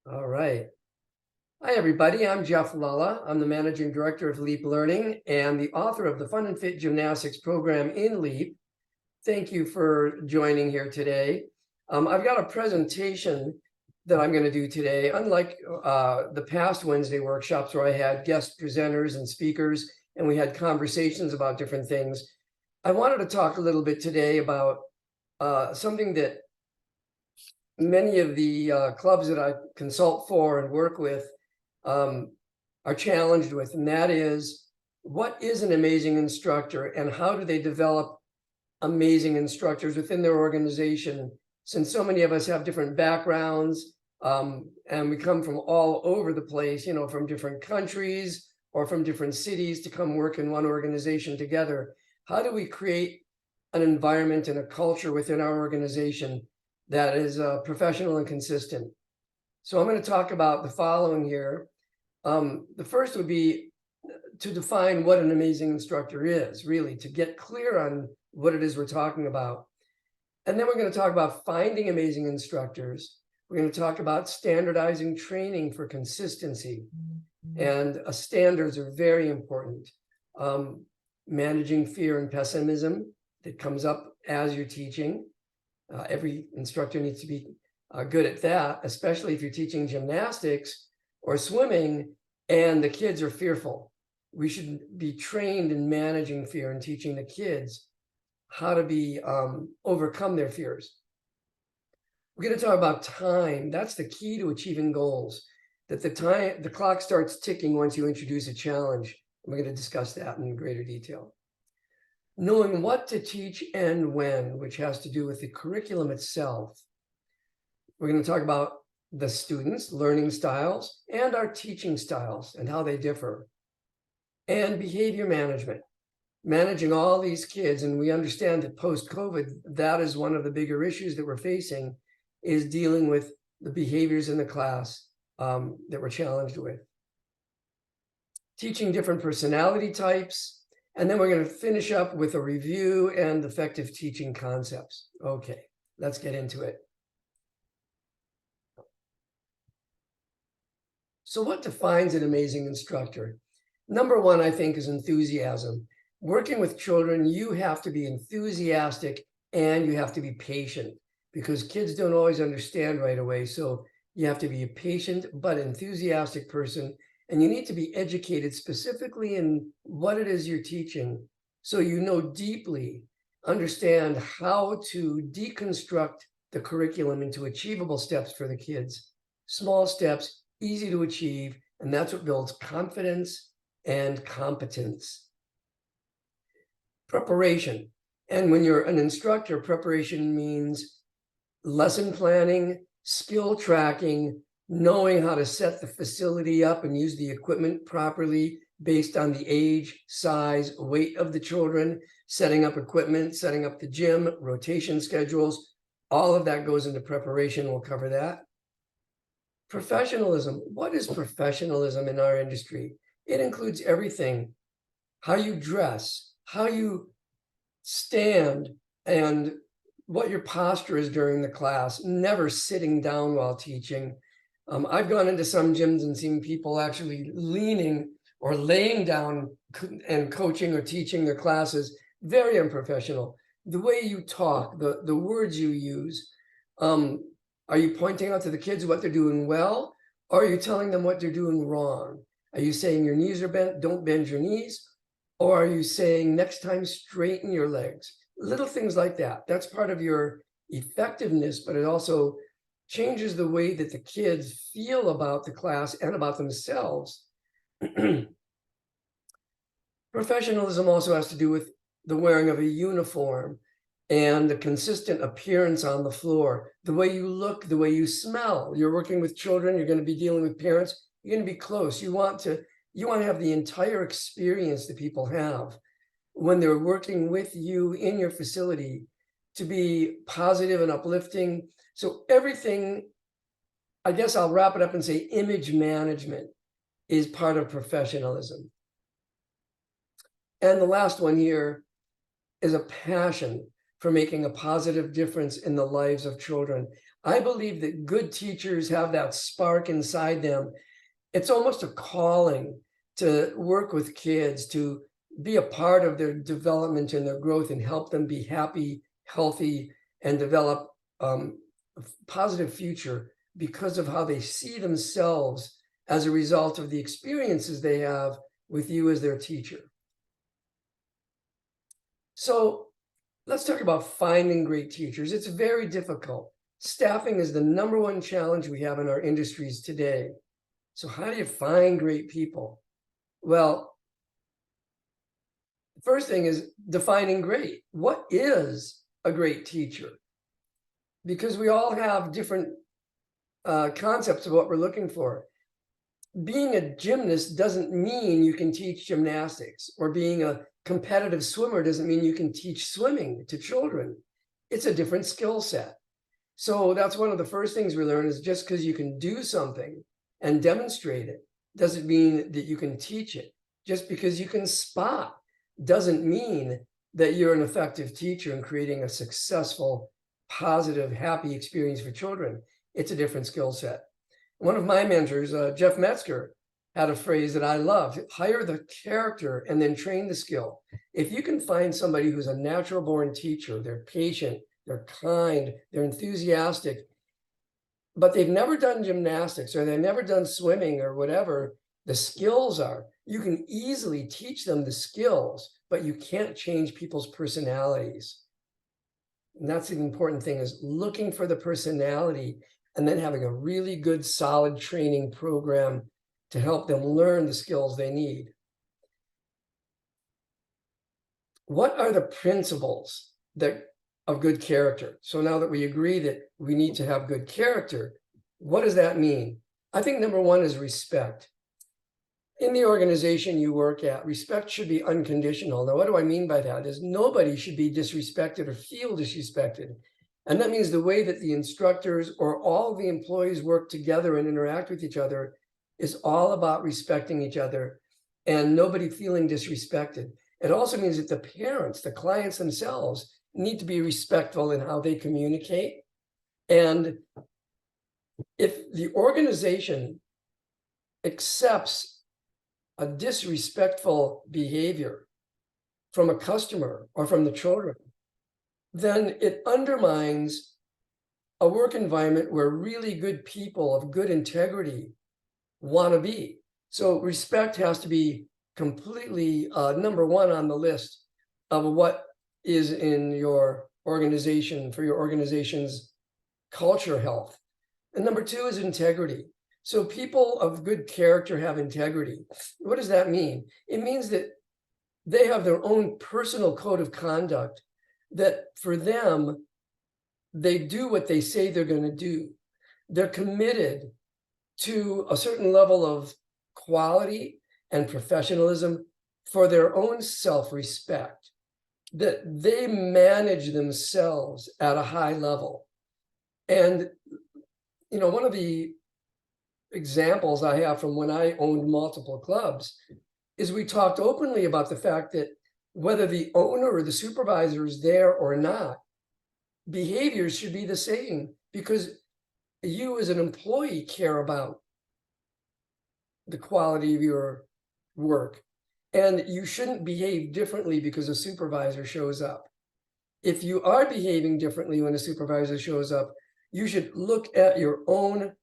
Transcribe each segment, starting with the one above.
All right. Hi, everybody. I'm Jeff Lulla. I'm the Managing Director of LEAP Learning and the author of the Fun and Fit Gymnastics program in LEAP. Thank you for joining here today. I've got a presentation that I'm going to do today. Unlike the past Wednesday workshops where I had guest presenters and speakers, and we had conversations about different things, I wanted to talk a little bit today about something that many of the clubs that I consult for and work with are challenged with, and that is, what is an amazing instructor and how do they develop amazing instructors within their organization? Since so many of us have different backgrounds and we come from all over the place, from different countries or from different cities to come work in one organization together, how do we create an environment and a culture within our organization that is professional and consistent? So I'm going to talk about the following here. The first would be to define what an amazing instructor is, really, to get clear on what it is we're talking about. And then we're going to talk about finding amazing instructors. We're going to talk about standardizing training for consistency. And standards are very important. Managing fear and pessimism that comes up as you're teaching. Every instructor needs to be good at that, especially if you're teaching gymnastics or swimming and the kids are fearful. We should be trained in managing fear and teaching the kids how to be overcome their fears. We're going to talk about time. That's the key to achieving goals. That the clock starts ticking once you introduce a challenge. We're going to discuss that in greater detail. Knowing what to teach and when, which has to do with the curriculum itself. We're going to talk about the students, learning styles, and our teaching styles and how they differ. And behavior management, managing all these kids. And we understand that post-COVID, that is one of the bigger issues that we're facing, is dealing with the behaviors in the class that we're challenged with. Teaching different personality types. And then we're going to finish up with a review and effective teaching concepts. Okay, let's get into it. So what defines an amazing instructor? Number one, I think, is enthusiasm. Working with children, you have to be enthusiastic and you have to be patient because kids don't always understand right away. So you have to be a patient but enthusiastic person, and you need to be educated specifically in what it is you're teaching. So you know deeply, understand how to deconstruct the curriculum into achievable steps for the kids. Small steps, easy to achieve, and that's what builds confidence and competence. Preparation. And when you're an instructor, preparation means lesson planning, skill tracking, knowing how to set the facility up and use the equipment properly based on the age, size, weight of the children, setting up equipment, setting up the gym, rotation schedules. All of that goes into preparation. We'll cover that. Professionalism. What is professionalism in our industry? It includes everything. How you dress, how you stand, and what your posture is during the class, never sitting down while teaching. I've gone into some gyms and seen people actually leaning or laying down and coaching or teaching their classes. Very unprofessional. The way you talk, the words you use, are you pointing out to the kids what they're doing well, or are you telling them what they're doing wrong? Are you saying your knees are bent, don't bend your knees? Or are you saying next time straighten your legs? Little things like that. That's part of your effectiveness, but it also changes the way that the kids feel about the class and about themselves. Professionalism also has to do with the wearing of a uniform and the consistent appearance on the floor, the way you look, the way you smell. You're working with children, you're going to be dealing with parents, you're going to be close. You want to have the entire experience that people have when they're working with you in your facility to be positive and uplifting. So everything, I guess I'll wrap it up and say image management is part of professionalism. And the last one here is a passion for making a positive difference in the lives of children. I believe that good teachers have that spark inside them. It's almost a calling to work with kids, to be a part of their development and their growth and help them be happy, healthy, and develop a positive future because of how they see themselves as a result of the experiences they have with you as their teacher. So let's talk about finding great teachers. It's very difficult. Staffing is the #1 challenge we have in our industries today. So how do you find great people? Well, the first thing is defining great. What is a great teacher? Because we all have different concepts of what we're looking for. Being a gymnast doesn't mean you can teach gymnastics, or being a competitive swimmer doesn't mean you can teach swimming to children. It's a different skill set. So that's one of the first things we learn, is just because you can do something and demonstrate it doesn't mean that you can teach it. Just because you can spot doesn't mean that you're an effective teacher in creating a successful, positive, happy experience for children. It's a different skill set. One of my mentors, Jeff Metzger, had a phrase that I love: hire the character and then train the skill. If you can find somebody who's a natural born teacher, they're patient, they're kind, they're enthusiastic, but they've never done gymnastics or they've never done swimming or whatever the skills are, you can easily teach them the skills, but you can't change people's personalities. And that's the important thing, is looking for the personality and then having a really good, solid training program to help them learn the skills they need. What are the principles of good character? So now that we agree that we need to have good character, what does that mean? I think #1 is respect. In the organization you work at, respect should be unconditional. Now, what do I mean by that? Is nobody should be disrespected or feel disrespected. And that means the way that the instructors or all the employees work together and interact with each other is all about respecting each other and nobody feeling disrespected. It also means that the parents, the clients themselves, need to be respectful in how they communicate. And if the organization accepts a disrespectful behavior from a customer or from the children, then it undermines a work environment where really good people of good integrity want to be. So respect has to be completely #1 on the list of what is in your organization for your organization's culture health. And #2 is integrity. So people of good character have integrity. What does that mean? It means that they have their own personal code of conduct, that for them, they do what they say they're going to do. They're committed to a certain level of quality and professionalism for their own self-respect, that they manage themselves at a high level. And, you know, one of the examples I have from when I owned multiple clubs is we talked openly about the fact that whether the owner or the supervisor is there or not, behaviors should be the same, because you as an employee care about the quality of your work, and you shouldn't behave differently because a supervisor shows up. If you are behaving differently when a supervisor shows up, you should look at your own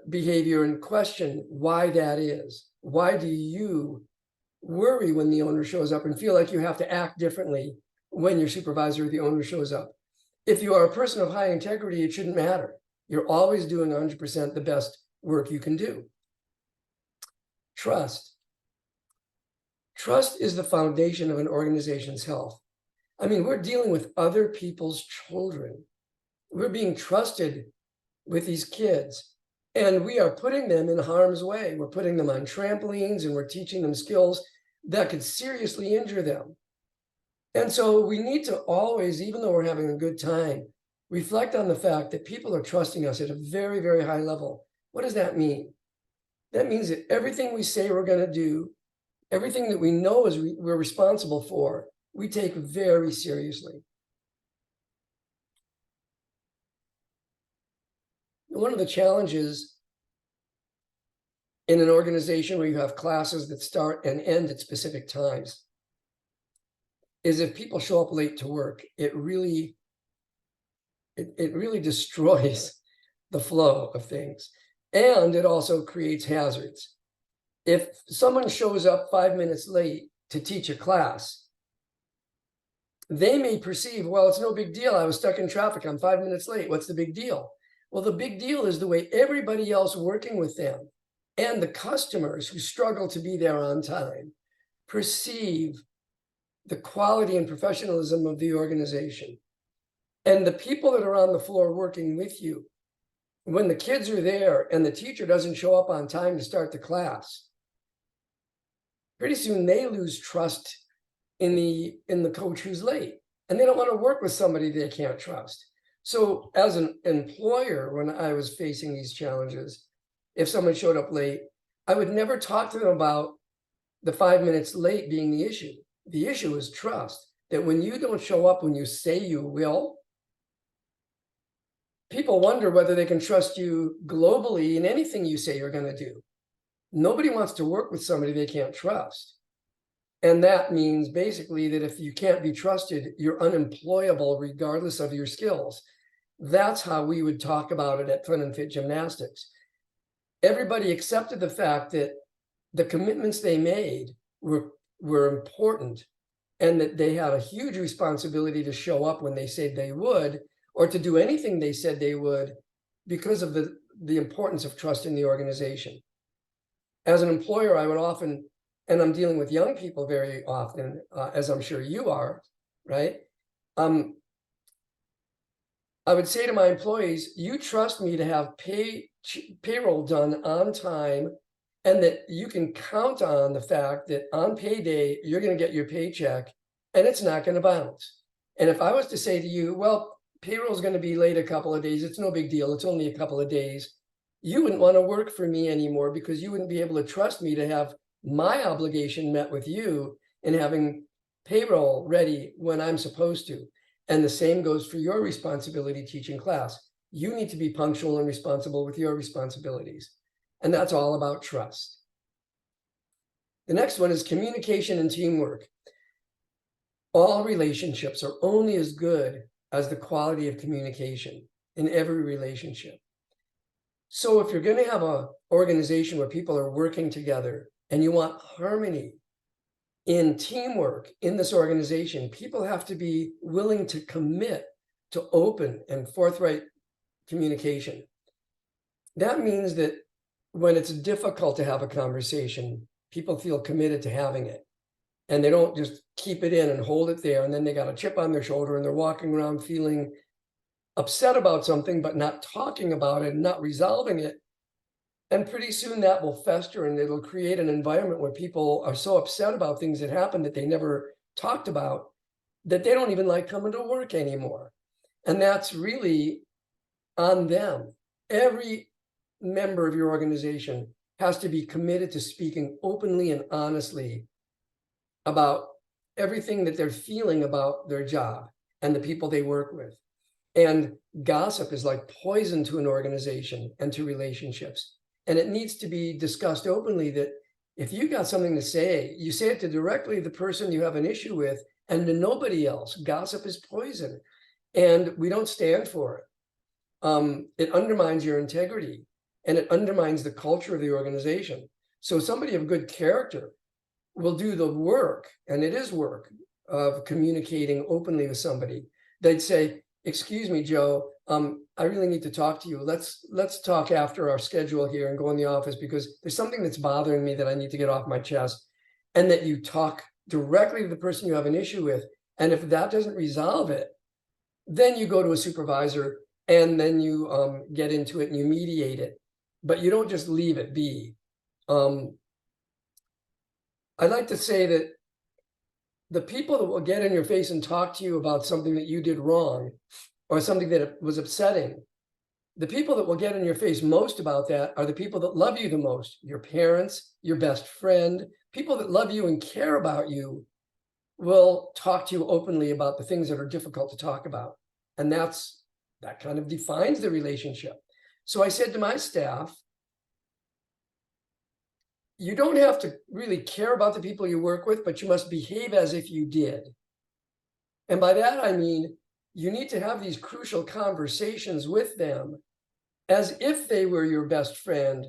behavior and question why that is. Why do you worry when the owner shows up and feel like you have to act differently when your supervisor or the owner shows up? If you are a person of high integrity, it shouldn't matter. You're always doing 100% the best work you can do. Trust. Trust is the foundation of an organization's health. I mean, we're dealing with other people's children. We're being trusted with these kids, and we are putting them in harm's way. We're putting them on trampolines and we're teaching them skills that could seriously injure them. And so we need to always, even though we're having a good time, reflect on the fact that people are trusting us at a very, very high level. What does that mean? That means that everything we say we're going to do, everything that we know is we're responsible for, we take very seriously. One of the challenges in an organization where you have classes that start and end at specific times is if people show up late to work, it really destroys the flow of things. And it also creates hazards. If someone shows up 5 minutes late to teach a class, they may perceive, well, it's no big deal. I was stuck in traffic. I'm 5 minutes late. What's the big deal? Well, the big deal is the way everybody else working with them and the customers who struggle to be there on time perceive the quality and professionalism of the organization. And the people that are on the floor working with you, when the kids are there and the teacher doesn't show up on time to start the class, pretty soon they lose trust in the coach who's late, and they don't want to work with somebody they can't trust. So as an employer, when I was facing these challenges, if someone showed up late, I would never talk to them about the 5 minutes late being the issue. The issue is trust, that when you don't show up when you say you will, people wonder whether they can trust you globally in anything you say you're going to do. Nobody wants to work with somebody they can't trust. And that means basically that if you can't be trusted, you're unemployable regardless of your skills. That's how we would talk about it at Fun and Fit Gymnastics. Everybody accepted the fact that the commitments they made were important, and that they had a huge responsibility to show up when they said they would, or to do anything they said they would, because of the importance of trust in the organization. As an employer, I would often, and I'm dealing with young people very often, as I'm sure you are, right? I would say to my employees, you trust me to have payroll done on time, and that you can count on the fact that on payday, you're going to get your paycheck and it's not going to bounce. And if I was to say to you, well, payroll is going to be late a couple of days, it's no big deal, it's only a couple of days, you wouldn't want to work for me anymore, because you wouldn't be able to trust me to have my obligation met with you in having payroll ready when I'm supposed to. And the same goes for your responsibility teaching class. You need to be punctual and responsible with your responsibilities. And that's all about trust. The next one is communication and teamwork. All relationships are only as good as the quality of communication in every relationship. So if you're going to have an organization where people are working together and you want harmony in teamwork in this organization, people have to be willing to commit to open and forthright communication. That means that when it's difficult to have a conversation, people feel committed to having it. And they don't just keep it in and hold it there, and then they got a chip on their shoulder and they're walking around feeling upset about something, but not talking about it and not resolving it. And pretty soon that will fester, and it'll create an environment where people are so upset about things that happened that they never talked about, that they don't even like coming to work anymore. And that's really on them. Every member of your organization has to be committed to speaking openly and honestly about everything that they're feeling about their job and the people they work with. And gossip is like poison to an organization and to relationships. And it needs to be discussed openly, that if you got something to say, you say it to directly the person you have an issue with and to nobody else. Gossip is poison, and we don't stand for it. It undermines your integrity, and it undermines the culture of the organization. So somebody of good character will do the work, and it is work, of communicating openly with somebody. They'd say, excuse me, Joe, I really need to talk to you. Let's talk after our schedule here and go in the office, because there's something that's bothering me that I need to get off my chest. And that you talk directly to the person you have an issue with. And if that doesn't resolve it, then you go to a supervisor, and then you get into it and you mediate it. But you don't just leave it be. I'd like to say that the people that will get in your face and talk to you about something that you did wrong, or something that was upsetting, the people that will get in your face most about that are the people that love you the most. Your parents, your best friend, people that love you and care about you will talk to you openly about the things that are difficult to talk about. And that kind of defines the relationship. So I said to my staff, you don't have to really care about the people you work with, but you must behave as if you did. And by that, I mean, you need to have these crucial conversations with them as if they were your best friend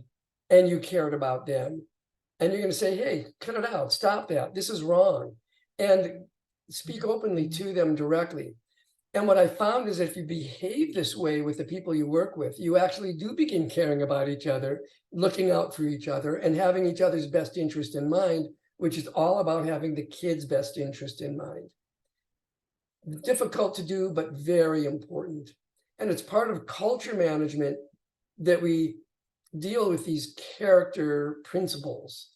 and you cared about them. And you're going to say, hey, cut it out, stop that, this is wrong. And speak openly to them directly. And what I found is that if you behave this way with the people you work with, you actually do begin caring about each other, looking out for each other, and having each other's best interest in mind, which is all about having the kids' best interest in mind. Difficult to do, but very important. And it's part of culture management that we deal with these character principles.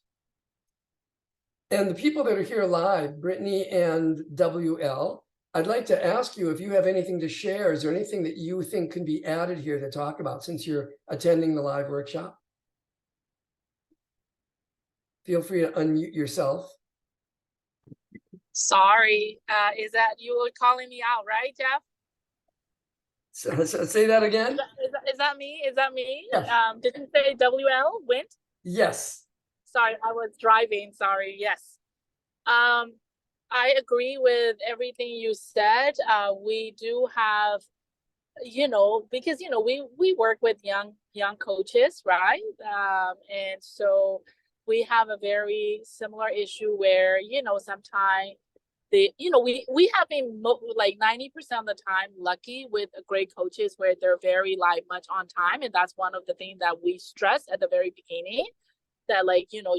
And the people that are here live, Brittany and WL, I'd like to ask you if you have anything to share. Is there anything that you think can be added here to talk about since you're attending the live workshop? Feel free to unmute yourself. Sorry, is that you were calling me out, right, Jeff? So say that again. Is that me? Is that me? Yes. Did you say WL went? Yes. Sorry, I was driving. Sorry. Yes. I agree with everything you said. We do have, because we work with young coaches, right? And so we have a very similar issue where sometimes we have been like 90% of the time lucky with great coaches where they're very like much on time, and that's one of the things that we stress at the very beginning, that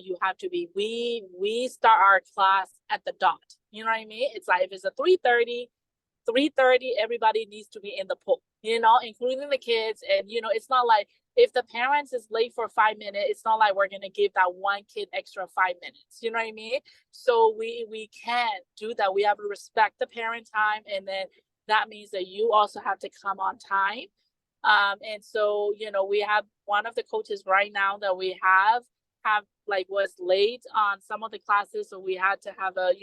you have to be, we start our class at the dot, you know what I mean? It's like if it's a 3:30, everybody needs to be in the pool, including the kids. And it's not like if the parents is late for 5 minutes, it's not like we're going to give that one kid extra 5 minutes, you know what I mean? So we can't do that. We have to respect the parent time, and then that means that you also have to come on time. And so we have one of the coaches right now that we have like was late on some of the classes, so we had to have a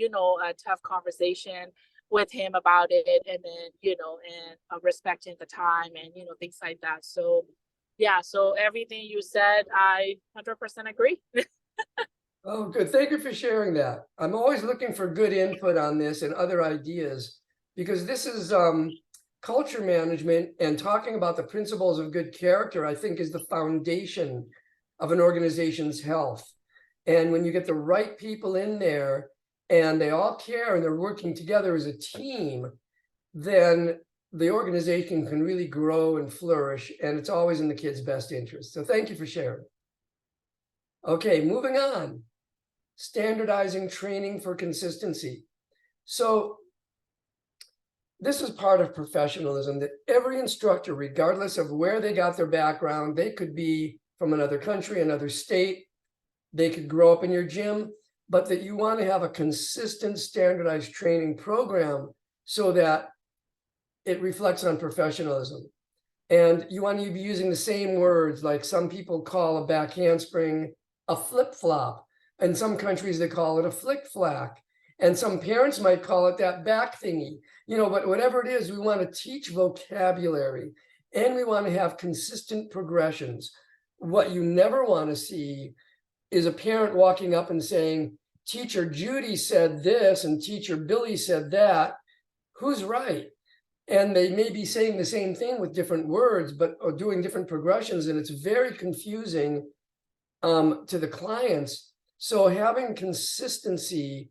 tough conversation with him about it, and then and respecting the time and things like that. So yeah, so everything you said, I 100% agree. Oh, good. Thank you for sharing that. I'm always looking for good input on this and other ideas, because this is culture management, and talking about the principles of good character, I think, is the foundation of an organization's health. And when you get the right people in there and they all care and they're working together as a team, then the organization can really grow and flourish, and it's always in the kids' best interest. So thank you for sharing. Okay, moving on. Standardizing training for consistency. So this is part of professionalism, that every instructor, regardless of where they got their background, they could be from another country, another state, they could grow up in your gym, but that you want to have a consistent standardized training program so that it reflects on professionalism. And you want to be using the same words, like some people call a back handspring a flip-flop. In some countries, they call it a flick-flack. And some parents might call it that back thingy. But whatever it is, we want to teach vocabulary, and we want to have consistent progressions. What you never want to see is a parent walking up and saying, teacher Judy said this and teacher Billy said that. Who's right? And they may be saying the same thing with different words, or doing different progressions, and it's very confusing to the clients. So having consistency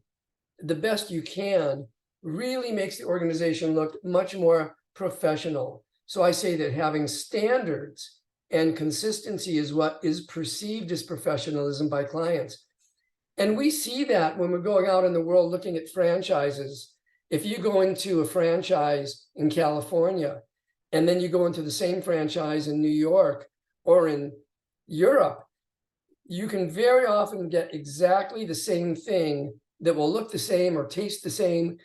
the best you can really makes the organization look much more professional. So I say that having standards and consistency is what is perceived as professionalism by clients. And we see that when we're going out in the world looking at franchises. If you go into a franchise in California, and then you go into the same franchise in New York or in Europe, you can very often get exactly the same thing that will look the same or taste the same.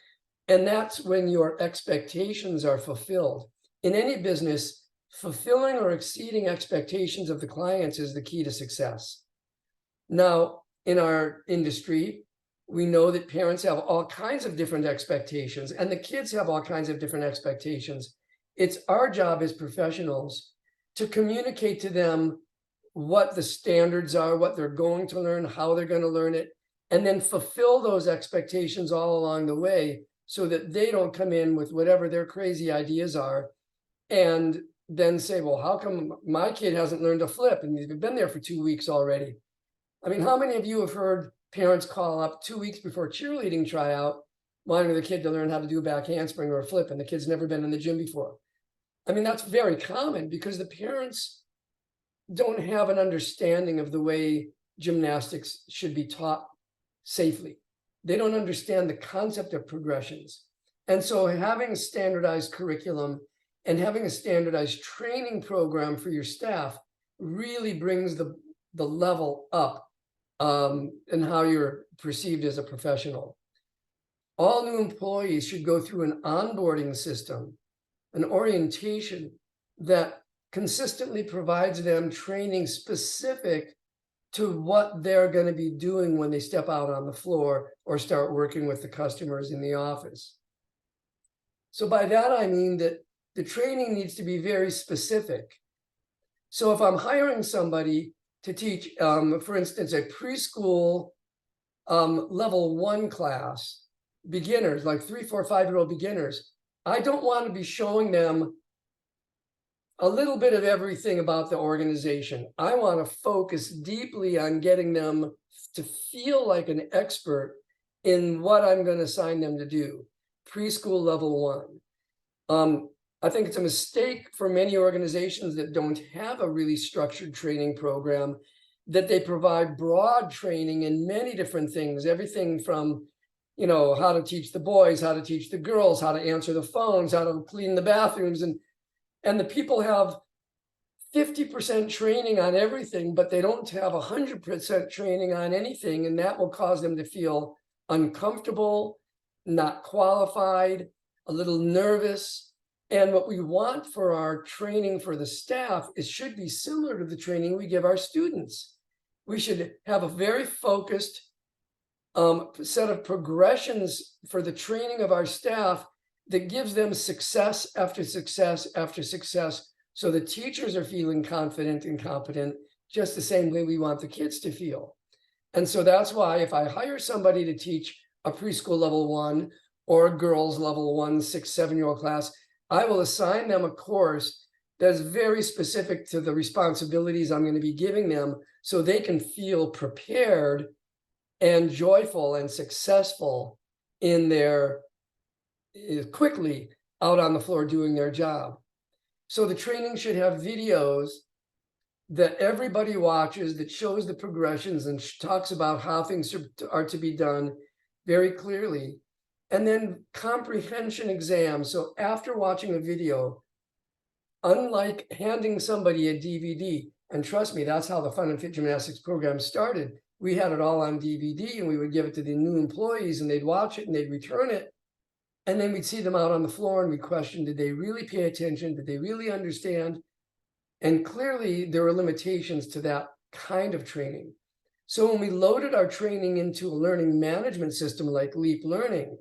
And that's when your expectations are fulfilled. In any business, fulfilling or exceeding expectations of the clients is the key to success. Now, in our industry, we know that parents have all kinds of different expectations, and the kids have all kinds of different expectations. It's our job as professionals to communicate to them what the standards are, what they're going to learn, how they're going to learn it, and then fulfill those expectations all along the way so that they don't come in with whatever their crazy ideas are and then say, well, how come my kid hasn't learned to flip and they've been there for 2 weeks already? I mean, how many of you have heard parents call up 2 weeks before cheerleading tryout wanting the kid to learn how to do a back handspring or a flip, and the kid's never been in the gym before? I mean, that's very common because the parents don't have an understanding of the way gymnastics should be taught safely. They don't understand the concept of progressions. And so having a standardized curriculum and having a standardized training program for your staff really brings the level up in how you're perceived as a professional. All new employees should go through an onboarding system, an orientation that consistently provides them training specific to what they're going to be doing when they step out on the floor or start working with the customers in the office. So by that, I mean that the training needs to be very specific. So if I'm hiring somebody to teach, for instance, a preschool level 1 class, beginners, like 3, 4, 5-year-old beginners, I don't want to be showing them a little bit of everything about the organization. I want to focus deeply on getting them to feel like an expert in what I'm going to assign them to do, preschool level 1. I think it's a mistake for many organizations that don't have a really structured training program, that they provide broad training in many different things, everything from, you know, how to teach the boys, how to teach the girls, how to answer the phones, how to clean the bathrooms, and the people have 50% training on everything, but they don't have 100% training on anything, and that will cause them to feel uncomfortable, not qualified, a little nervous. And what we want for our training for the staff should be similar to the training we give our students. We should have a very focused set of progressions for the training of our staff that gives them success after success after success, so the teachers are feeling confident and competent, just the same way we want the kids to feel. And so that's why if I hire somebody to teach a preschool level 1 or a girls level 1, 6, 7-year-old class, I will assign them a course that's very specific to the responsibilities I'm going to be giving them, so they can feel prepared and joyful and successful in their quickly out on the floor doing their job. So the training should have videos that everybody watches that shows the progressions and talks about how things are to be done very clearly. And then comprehension exams. So after watching a video, unlike handing somebody a DVD, and trust me, that's how the Fun and Fit Gymnastics program started. We had it all on DVD and we would give it to the new employees and they'd watch it and they'd return it. And then we'd see them out on the floor and we questioned, did they really pay attention? Did they really understand? And clearly there were limitations to that kind of training. So when we loaded our training into a learning management system like Leap Learning,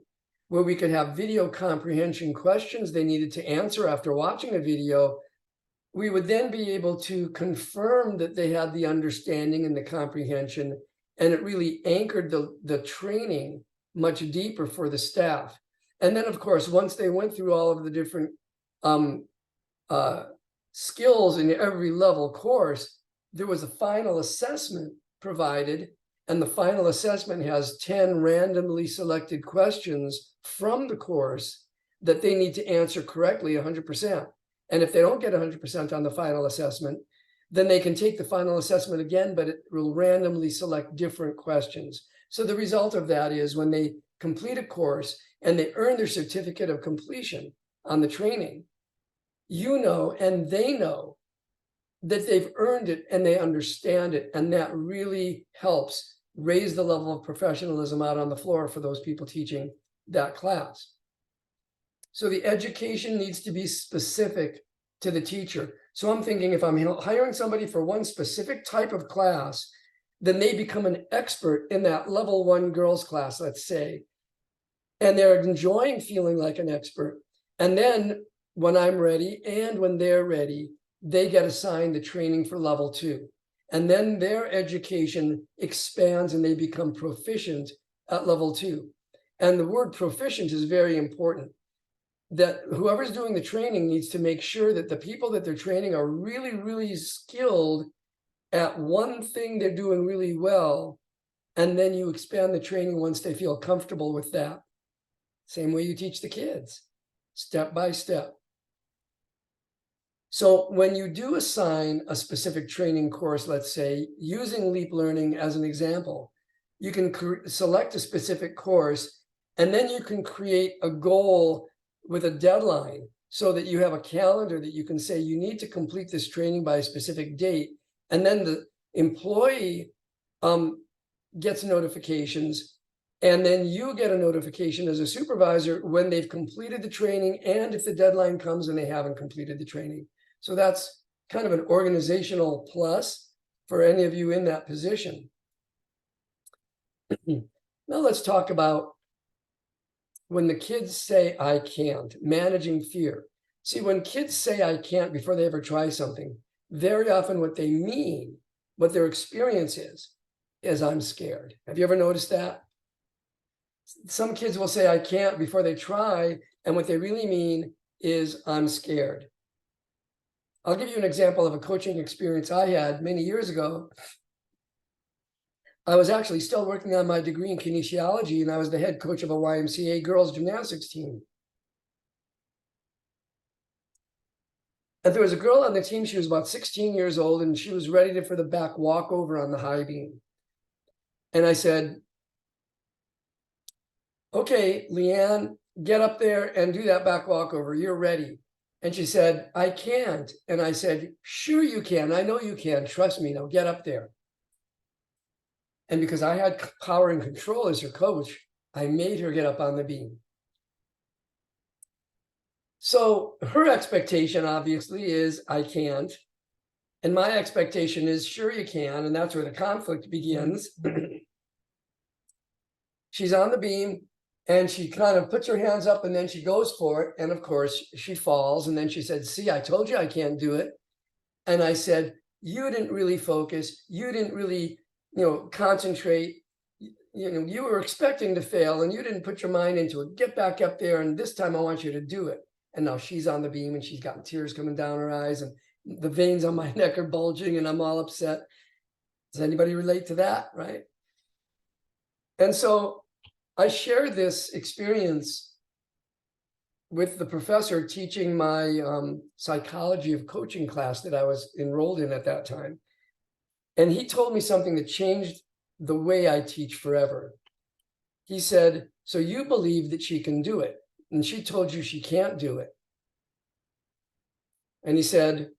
where we could have video comprehension questions they needed to answer after watching a video, we would then be able to confirm that they had the understanding and the comprehension, and it really anchored the training much deeper for the staff. And then, of course, once they went through all of the different skills in every level course, there was a final assessment provided, and the final assessment has 10 randomly selected questions from the course that they need to answer correctly 100%. And if they don't get 100% on the final assessment, then they can take the final assessment again, but it will randomly select different questions. So the result of that is when they complete a course and they earn their certificate of completion on the training, you know, and they know that they've earned it and they understand it. And that really helps raise the level of professionalism out on the floor for those people teaching that class. So the education needs to be specific to the teacher. So I'm thinking if I'm hiring somebody for one specific type of class, then they become an expert in that level 1 girls class, let's say, and they're enjoying feeling like an expert. And then when I'm ready and when they're ready, they get assigned the training for level 2. And then their education expands and they become proficient at level 2. And the word proficient is very important. That whoever's doing the training needs to make sure that the people that they're training are really, really skilled at one thing they're doing really well. And then you expand the training once they feel comfortable with that. Same way you teach the kids, step by step. So when you do assign a specific training course, let's say, using Leap Learning as an example, you can select a specific course, and then you can create a goal with a deadline so that you have a calendar that you can say you need to complete this training by a specific date. And then the employee gets notifications, and then you get a notification as a supervisor when they've completed the training and if the deadline comes and they haven't completed the training. So that's kind of an organizational plus for any of you in that position. Now let's talk about when the kids say, I can't, managing fear. See, when kids say, I can't before they ever try something, very often what they mean, what their experience is I'm scared. Have you ever noticed that? Some kids will say, I can't before they try, and what they really mean is I'm scared. I'll give you an example of a coaching experience I had many years ago. I was actually still working on my degree in kinesiology, and I was the head coach of a YMCA girls gymnastics team. And there was a girl on the team, she was about 16 years old, and she was ready for the back walkover on the high beam. And I said, okay, Leanne, get up there and do that back walkover. You're ready. And she said, I can't. And I said, sure you can. I know you can. Trust me. Now get up there. And because I had power and control as her coach, I made her get up on the beam. So her expectation, obviously, is I can't. And my expectation is, sure you can. And that's where the conflict begins. She's on the beam. And she kind of puts her hands up and then she goes for it. And of course, she falls. And then she said, see, I told you I can't do it. And I said, you didn't really focus. You didn't really, concentrate. You were expecting to fail and you didn't put your mind into it. Get back up there. And this time I want you to do it. And now she's on the beam and she's got tears coming down her eyes and the veins on my neck are bulging and I'm all upset. Does anybody relate to that? Right. And so I shared this experience with the professor teaching my psychology of coaching class that I was enrolled in at that time. And he told me something that changed the way I teach forever. He said, so you believe that she can do it, and she told you she can't do it. And he said,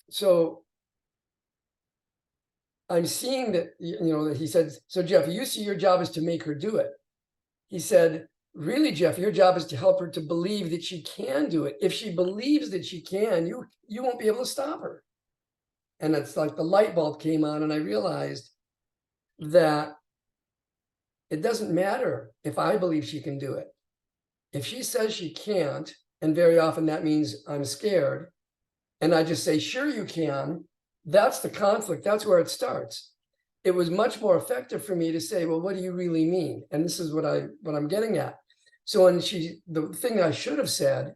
so I'm seeing that, that he said, so Jeff, you see your job is to make her do it. He said, really, Jeff, your job is to help her to believe that she can do it. If she believes that she can, you won't be able to stop her. And it's like the light bulb came on and I realized that it doesn't matter if I believe she can do it. If she says she can't, and very often that means I'm scared, and I just say, sure you can, that's the conflict. That's where it starts. It was much more effective for me to say, well, what do you really mean? And this is what I'm getting at. So when the thing I should have said,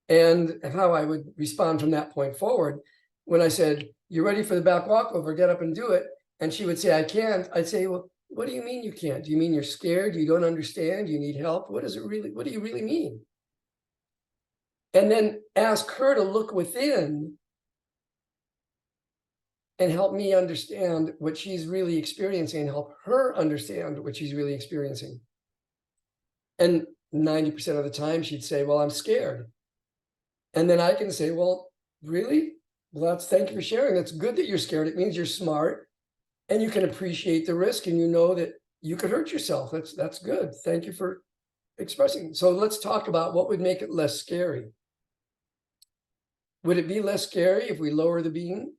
and how I would respond from that point forward, when I said, you're ready for the back walkover, get up and do it. And she would say, I can't. I'd say, well, what do you mean you can't? Do you mean you're scared? You don't understand? You need help? What do you really mean? And then ask her to look within and help me understand what she's really experiencing and help her understand what she's really experiencing. And 90% of the time she'd say, well, I'm scared. And then I can say, well, really? Well, thank you for sharing. That's good that you're scared. It means you're smart and you can appreciate the risk and you know that you could hurt yourself. That's good. Thank you for expressing. So let's talk about what would make it less scary. Would it be less scary if we lower the beam?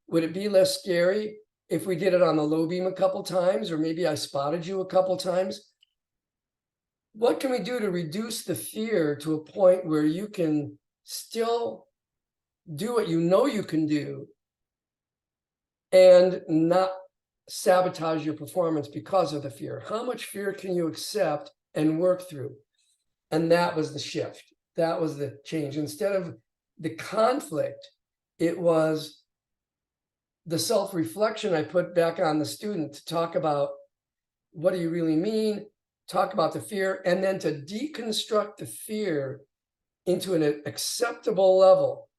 Would it be less scary if we did it on the low beam a couple times, or maybe I spotted you a couple times? What can we do to reduce the fear to a point where you can still do what you know you can do, and not sabotage your performance because of the fear. How much fear can you accept and work through? And that was the shift. That was the change. Instead of the conflict, it was the self-reflection I put back on the student to talk about what do you really mean, talk about the fear, and then to deconstruct the fear into an acceptable level,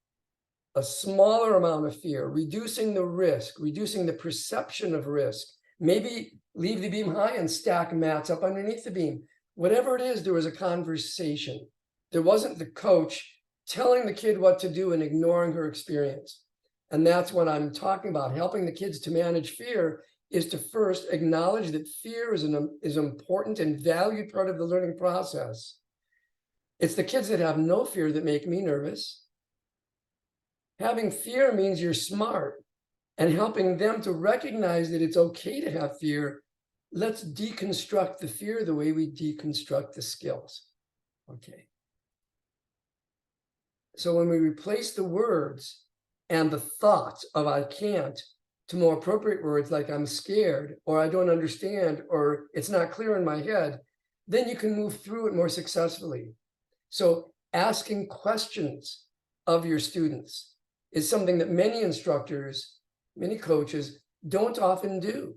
a smaller amount of fear, reducing the risk, reducing the perception of risk. Maybe leave the beam high and stack mats up underneath the beam. Whatever it is, there was a conversation. There wasn't the coach telling the kid what to do and ignoring her experience. And that's what I'm talking about. Helping the kids to manage fear is to first acknowledge that fear is an important and valued part of the learning process. It's the kids that have no fear that make me nervous. Having fear means you're smart, and helping them to recognize that it's okay to have fear. Let's deconstruct the fear the way we deconstruct the skills. Okay. So when we replace the words and the thoughts of I can't to more appropriate words like I'm scared, or I don't understand, or it's not clear in my head, then you can move through it more successfully. So asking questions of your students is something that many instructors, many coaches don't often do.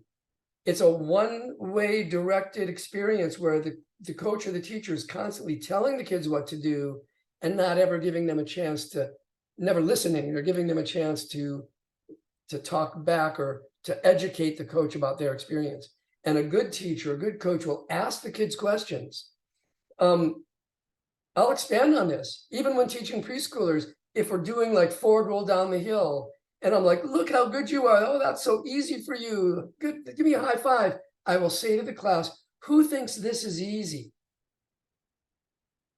It's a one-way directed experience where the coach or the teacher is constantly telling the kids what to do and not ever giving them a chance to, never listening or giving them a chance to talk back or to educate the coach about their experience. And a good teacher, a good coach will ask the kids questions. I'll expand on this. Even when teaching preschoolers, if we're doing like forward roll down the hill, and I'm like, look how good you are. Oh, that's so easy for you. Good, give me a high five. I will say to the class, who thinks this is easy?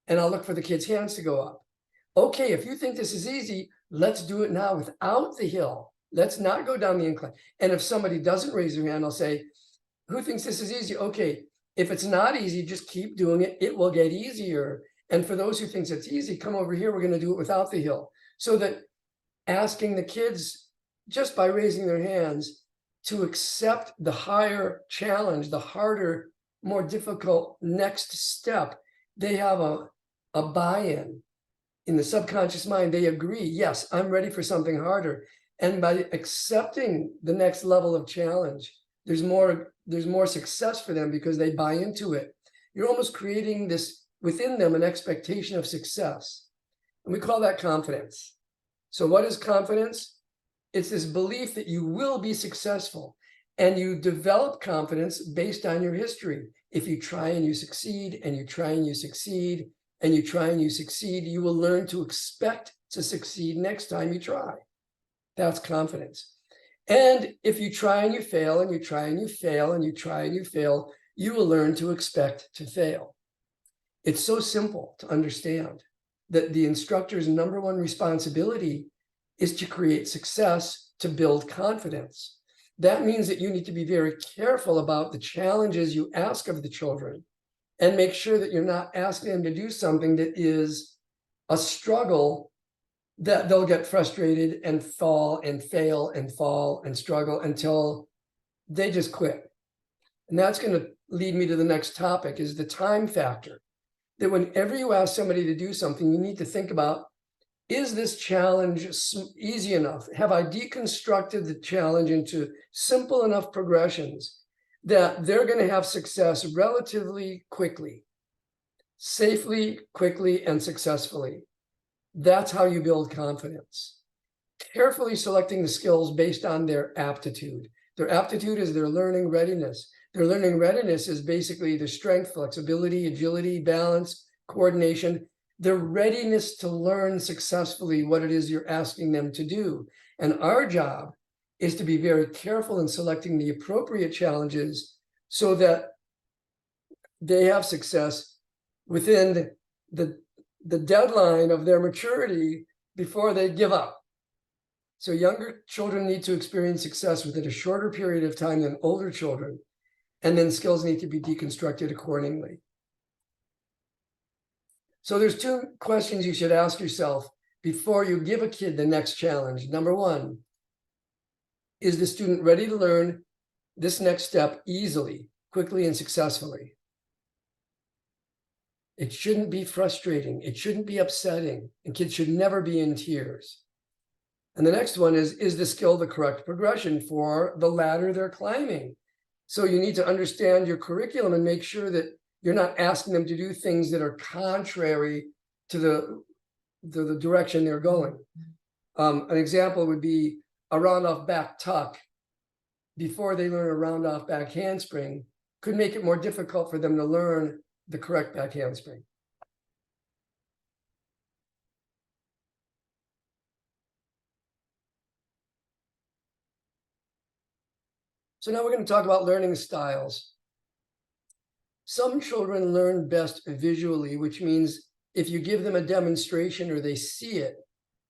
And I'll look for the kids' hands to go up. Okay, if you think this is easy, let's do it now without the hill. Let's not go down the incline. And if somebody doesn't raise their hand, I'll say, who thinks this is easy? Okay, if it's not easy, just keep doing it. It will get easier. And for those who thinks it's easy, come over here. We're going to do it without the hill. So that asking the kids, just by raising their hands, to accept the higher challenge, the harder, more difficult next step, they have a buy-in. In the subconscious mind, they agree, yes, I'm ready for something harder. And by accepting the next level of challenge, there's more success for them because they buy into it. You're almost creating this within them, an expectation of success. And we call that confidence. So what is confidence? It's this belief that you will be successful, and you develop confidence based on your history. If you try and you succeed, and you try and you succeed, and you try and you succeed, you will learn to expect to succeed next time you try. That's confidence. And if you try and you fail, and you try and you fail, and you try and you fail, you will learn to expect to fail. It's so simple to understand that the instructor's number one responsibility is to create success, to build confidence. That means that you need to be very careful about the challenges you ask of the children and make sure that you're not asking them to do something that is a struggle that they'll get frustrated and fall and fail and fall and struggle until they just quit. And that's going to lead me to the next topic, is the time factor. That whenever you ask somebody to do something, you need to think about, is this challenge easy enough? Have I deconstructed the challenge into simple enough progressions that they're going to have success relatively quickly, safely, quickly, and successfully? That's how you build confidence. Carefully selecting the skills based on their aptitude. Their aptitude is their learning readiness. Their learning readiness is basically their strength, flexibility, agility, balance, coordination, their readiness to learn successfully what it is you're asking them to do. And our job is to be very careful in selecting the appropriate challenges so that they have success within the deadline of their maturity before they give up. So younger children need to experience success within a shorter period of time than older children. And then skills need to be deconstructed accordingly. So there's two questions you should ask yourself before you give a kid the next challenge. Number one, is the student ready to learn this next step easily, quickly, and successfully? It shouldn't be frustrating. It shouldn't be upsetting. And kids should never be in tears. And the next one is the skill the correct progression for the ladder they're climbing? So you need to understand your curriculum and make sure that you're not asking them to do things that are contrary to the direction they're going. An example would be a round off back tuck before they learn a round off back handspring could make it more difficult for them to learn the correct back handspring. So now we're going to talk about learning styles. Some children learn best visually, which means if you give them a demonstration or they see it,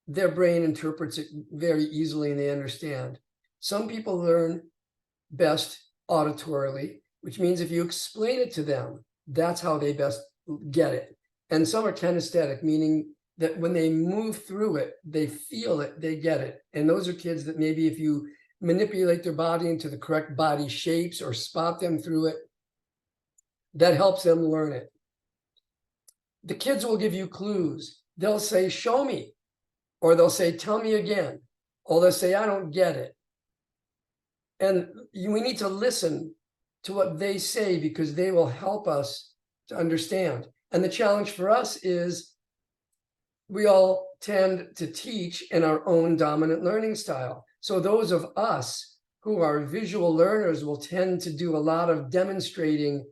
their brain interprets it very easily and they understand. Some people learn best auditorily, which means if you explain it to them, that's how they best get it. And some are kinesthetic, meaning that when they move through it, they feel it, they get it. And those are kids that maybe if you manipulate their body into the correct body shapes or spot them through it, that helps them learn it. The kids will give you clues. They'll say, show me, or they'll say, tell me again, or they'll say, I don't get it. And we need to listen to what they say because they will help us to understand. And the challenge for us is we all tend to teach in our own dominant learning style. So those of us who are visual learners will tend to do a lot of demonstrating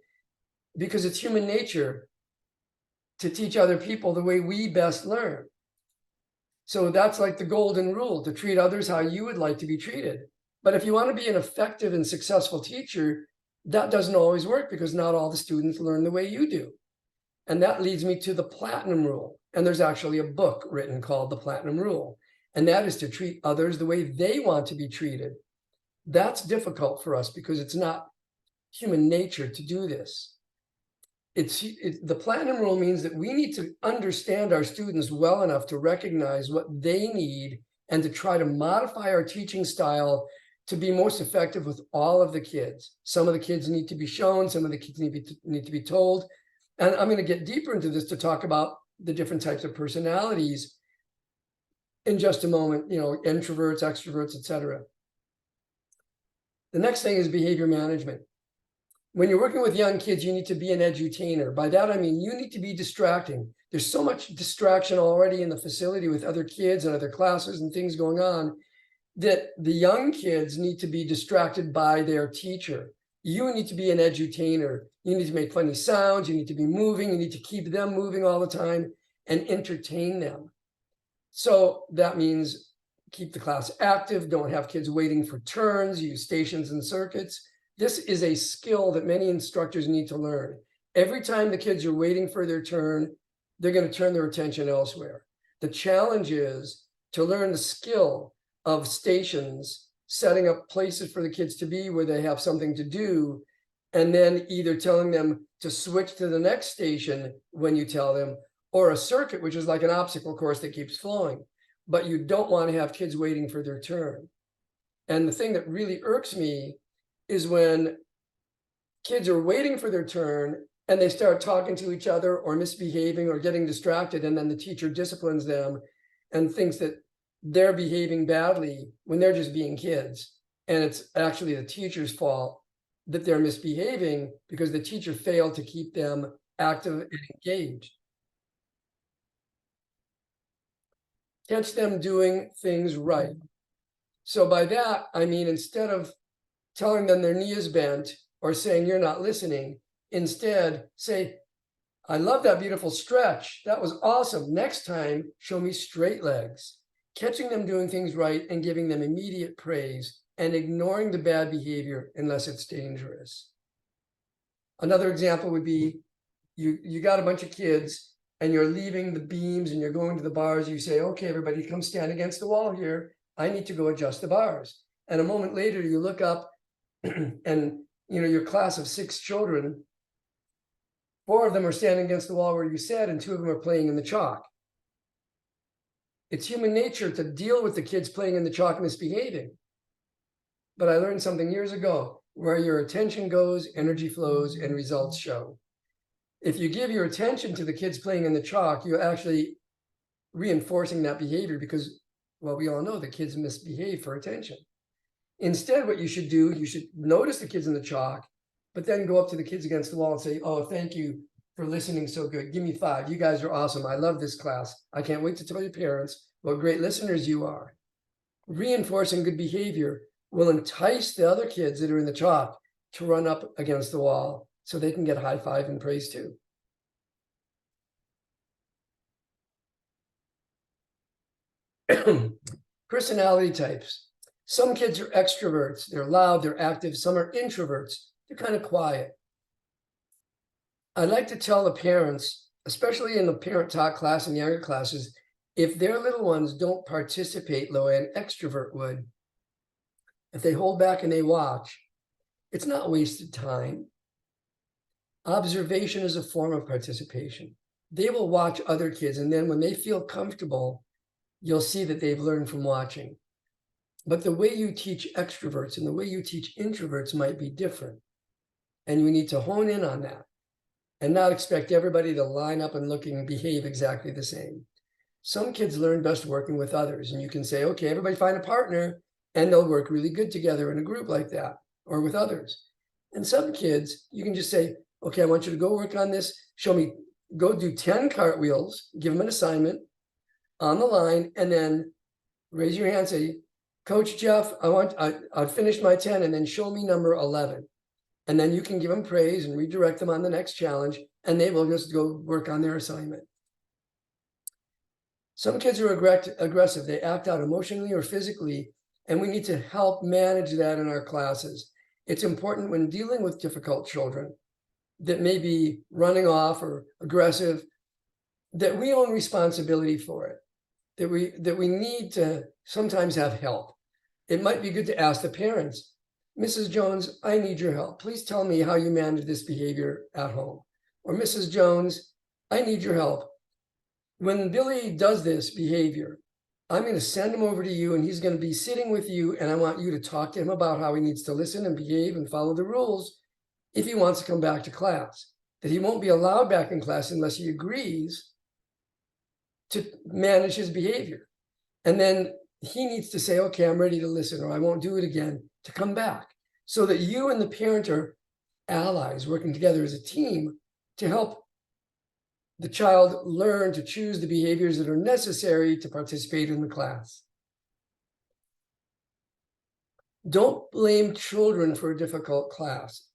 because it's human nature to teach other people the way we best learn. So that's like the golden rule, to treat others how you would like to be treated. But if you want to be an effective and successful teacher, that doesn't always work because not all the students learn the way you do. And that leads me to the platinum rule. And there's actually a book written called The Platinum Rule. And that is to treat others the way they want to be treated. That's difficult for us because it's not human nature to do this. The platinum rule means that we need to understand our students well enough to recognize what they need and to try to modify our teaching style to be most effective with all of the kids. Some of the kids need to be shown, some of the kids need to be told. And I'm going to get deeper into this to talk about the different types of personalities in just a moment, introverts, extroverts, etc. The next thing is behavior management. When you're working with young kids, you need to be an edutainer. By that, I mean, you need to be distracting. There's so much distraction already in the facility with other kids and other classes and things going on that the young kids need to be distracted by their teacher. You need to be an edutainer. You need to make funny sounds. You need to be moving. You need to keep them moving all the time and entertain them. So that means keep the class active. Don't have kids waiting for turns. Use stations and circuits. This is a skill that many instructors need to learn. Every time the kids are waiting for their turn, they're going to turn their attention elsewhere. The challenge is to learn the skill of stations, setting up places for the kids to be where they have something to do, and then either telling them to switch to the next station when you tell them, or a circuit, which is like an obstacle course that keeps flowing. But you don't want to have kids waiting for their turn. And the thing that really irks me is when kids are waiting for their turn and they start talking to each other or misbehaving or getting distracted, and then the teacher disciplines them and thinks that they're behaving badly when they're just being kids. And it's actually the teacher's fault that they're misbehaving because the teacher failed to keep them active and engaged. Catch them doing things right. So by that, I mean, instead of telling them their knee is bent or saying you're not listening, instead say, I love that beautiful stretch. That was awesome. Next time, show me straight legs. Catching them doing things right and giving them immediate praise and ignoring the bad behavior unless it's dangerous. Another example would be you got a bunch of kids and you're leaving the beams and you're going to the bars. You say, okay, everybody come stand against the wall here. I need to go adjust the bars. And a moment later, you look up and your class of 6 children, 4 of them are standing against the wall where you sat and 2 of them are playing in the chalk. It's human nature to deal with the kids playing in the chalk and misbehaving. But I learned something years ago, where your attention goes, energy flows, and results show. If you give your attention to the kids playing in the chalk, you're actually reinforcing that behavior because, well, we all know the kids misbehave for attention. Instead, what you should do, you should notice the kids in the chalk, but then go up to the kids against the wall and say, oh, thank you for listening so good. Give me 5. You guys are awesome. I love this class. I can't wait to tell your parents what great listeners you are. Reinforcing good behavior will entice the other kids that are in the chalk to run up against the wall so they can get high five and praise too. Personality types. Some kids are extroverts. They're loud, they're active. Some are introverts. They're kind of quiet. I'd like to tell the parents, especially in the parent talk class and younger classes, if their little ones don't participate the way an extrovert would, if they hold back and they watch, it's not wasted time. Observation is a form of participation. They will watch other kids, and then when they feel comfortable, you'll see that they've learned from watching. But the way you teach extroverts and the way you teach introverts might be different. And you need to hone in on that and not expect everybody to line up and look and behave exactly the same. Some kids learn best working with others, and you can say, okay, everybody find a partner, and they'll work really good together in a group like that or with others. And some kids, you can just say, okay, I want you to go work on this. Show me, go do 10 cartwheels, give them an assignment on the line, and then raise your hand, say, Coach Jeff, I've finished my 10, and then show me number 11. And then you can give them praise and redirect them on the next challenge, and they will just go work on their assignment. Some kids are aggressive. They act out emotionally or physically, and we need to help manage that in our classes. It's important when dealing with difficult children that may be running off or aggressive, that we own responsibility for it, that we need to sometimes have help. It might be good to ask the parents, Mrs. Jones, I need your help. Please tell me how you manage this behavior at home. Or Mrs. Jones, I need your help. When Billy does this behavior, I'm going to send him over to you, and he's going to be sitting with you, and I want you to talk to him about how he needs to listen and behave and follow the rules if he wants to come back to class, that he won't be allowed back in class unless he agrees to manage his behavior. And then he needs to say, okay, I'm ready to listen, or I won't do it again, to come back, so that you and the parent are allies working together as a team to help the child learn to choose the behaviors that are necessary to participate in the class. Don't blame children for a difficult class.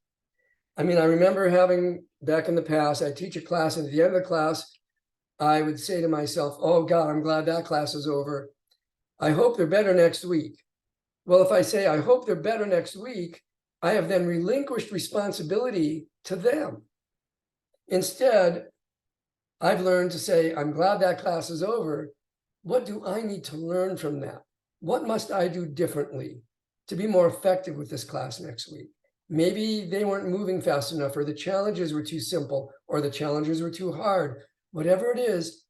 I mean, I remember having, back in the past, I teach a class, and at the end of the class, I would say to myself, oh God, I'm glad that class is over. I hope they're better next week. Well, if I say, I hope they're better next week, I have then relinquished responsibility to them. Instead, I've learned to say, I'm glad that class is over. What do I need to learn from that? What must I do differently to be more effective with this class next week? Maybe they weren't moving fast enough, or the challenges were too simple, or the challenges were too hard. Whatever it is,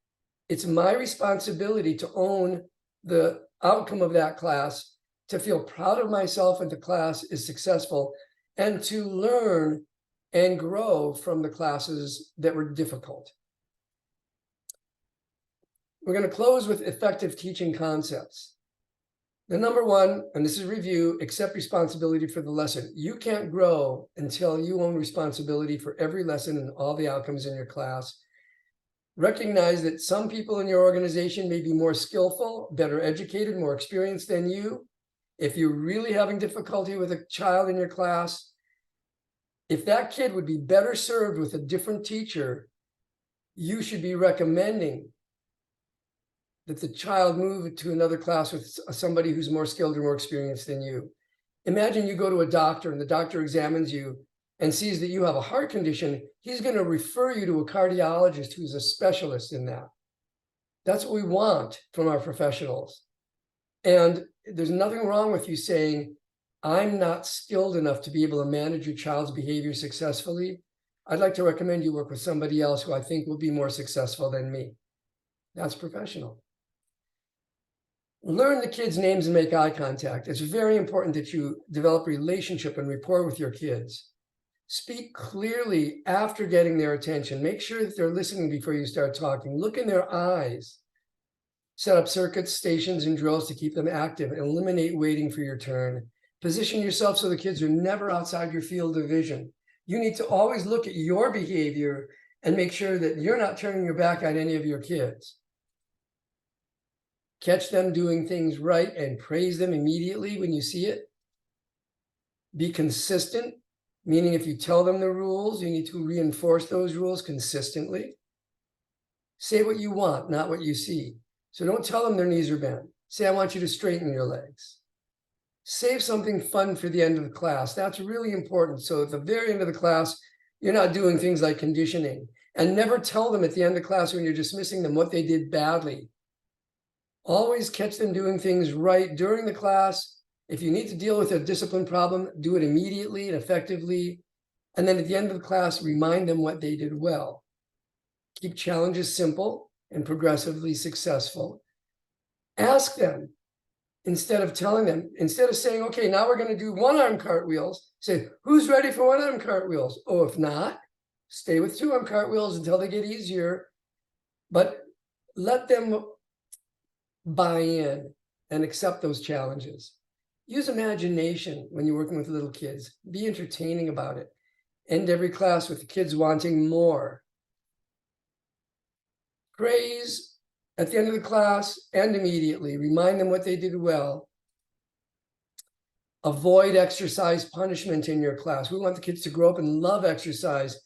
it's my responsibility to own the outcome of that class, to feel proud of myself and the class is successful, and to learn and grow from the classes that were difficult. We're going to close with effective teaching concepts. The number one, and this is review, accept responsibility for the lesson. You can't grow until you own responsibility for every lesson and all the outcomes in your class. Recognize that some people in your organization may be more skillful, better educated, more experienced than you. If you're really having difficulty with a child in your class, if that kid would be better served with a different teacher, you should be recommending that the child move to another class with somebody who's more skilled or more experienced than you. Imagine you go to a doctor and the doctor examines you and sees that you have a heart condition. He's going to refer you to a cardiologist who's a specialist in that. That's what we want from our professionals. And there's nothing wrong with you saying, I'm not skilled enough to be able to manage your child's behavior successfully. I'd like to recommend you work with somebody else who I think will be more successful than me. That's professional. Learn the kids' names and make eye contact. It's very important that you develop a relationship and rapport with your kids. Speak clearly after getting their attention. Make sure that they're listening before you start talking. Look in their eyes. Set up circuits, stations, and drills to keep them active. Eliminate waiting for your turn. Position yourself so the kids are never outside your field of vision. You need to always look at your behavior and make sure that you're not turning your back on any of your kids. Catch them doing things right and praise them immediately when you see it. Be consistent, meaning if you tell them the rules, you need to reinforce those rules consistently. Say what you want, not what you see. So don't tell them their knees are bent. Say, I want you to straighten your legs. Save something fun for the end of the class. That's really important. So at the very end of the class, you're not doing things like conditioning. And never tell them at the end of class when you're dismissing them what they did badly. Always catch them doing things right during the class. If you need to deal with a discipline problem, do it immediately and effectively. And then at the end of the class, remind them what they did well. Keep challenges simple and progressively successful. Ask them instead of telling them, instead of saying, okay, now we're going to do one-arm cartwheels, say, who's ready for one-arm cartwheels? Oh, if not, stay with two-arm cartwheels until they get easier. But let them buy in and accept those challenges. Use imagination when you're working with little kids. Be entertaining about it. End every class with the kids wanting more. Praise at the end of the class and immediately. Remind them what they did well. Avoid exercise punishment in your class. We want the kids to grow up and love exercise.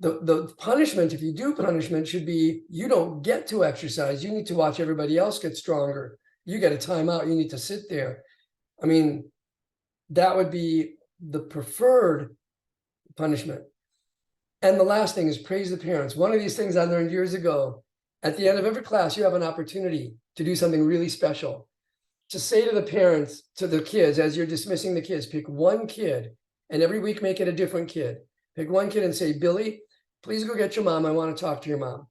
The punishment, if you do punishment, should be you don't get to exercise. You need to watch everybody else get stronger. You get a timeout. You need to sit there. I mean, that would be the preferred punishment. And the last thing is praise the parents. One of these things I learned years ago, at the end of every class, you have an opportunity to do something really special. To say to the parents, to the kids, as you're dismissing the kids, pick one kid, and every week make it a different kid. Pick one kid and say, Billy, please go get your mom. I want to talk to your mom.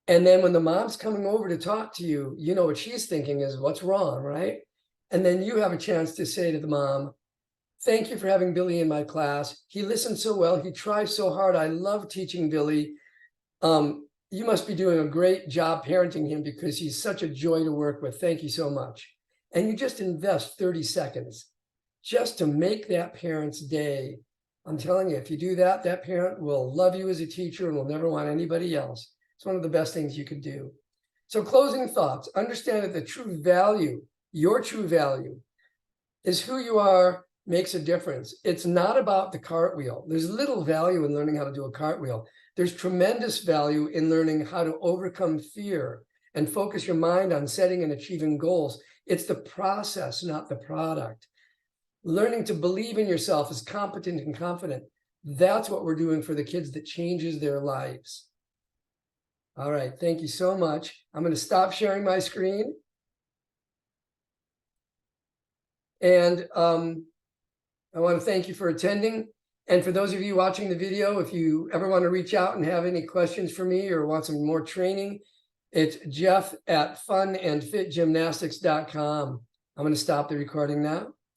And then when the mom's coming over to talk to you, you know what she's thinking is, what's wrong, right? And then you have a chance to say to the mom, thank you for having Billy in my class. He listened so well. He tries so hard. I love teaching Billy. You must be doing a great job parenting him because he's such a joy to work with. Thank you so much. And you just invest 30 seconds just to make that parent's day. I'm telling you, if you do that, that parent will love you as a teacher and will never want anybody else. It's one of the best things you could do. So closing thoughts, understand that the true value, your true value, is who you are, makes a difference. It's not about the cartwheel. There's little value in learning how to do a cartwheel. There's tremendous value in learning how to overcome fear and focus your mind on setting and achieving goals. It's the process, not the product. Learning to believe in yourself as competent and confident. That's what we're doing for the kids that changes their lives. All right, thank you so much. I'm going to stop sharing my screen. And I want to thank you for attending. And for those of you watching the video, if you ever want to reach out and have any questions for me or want some more training, it's Jeff@funandfitgymnastics.com. I'm going to stop the recording now.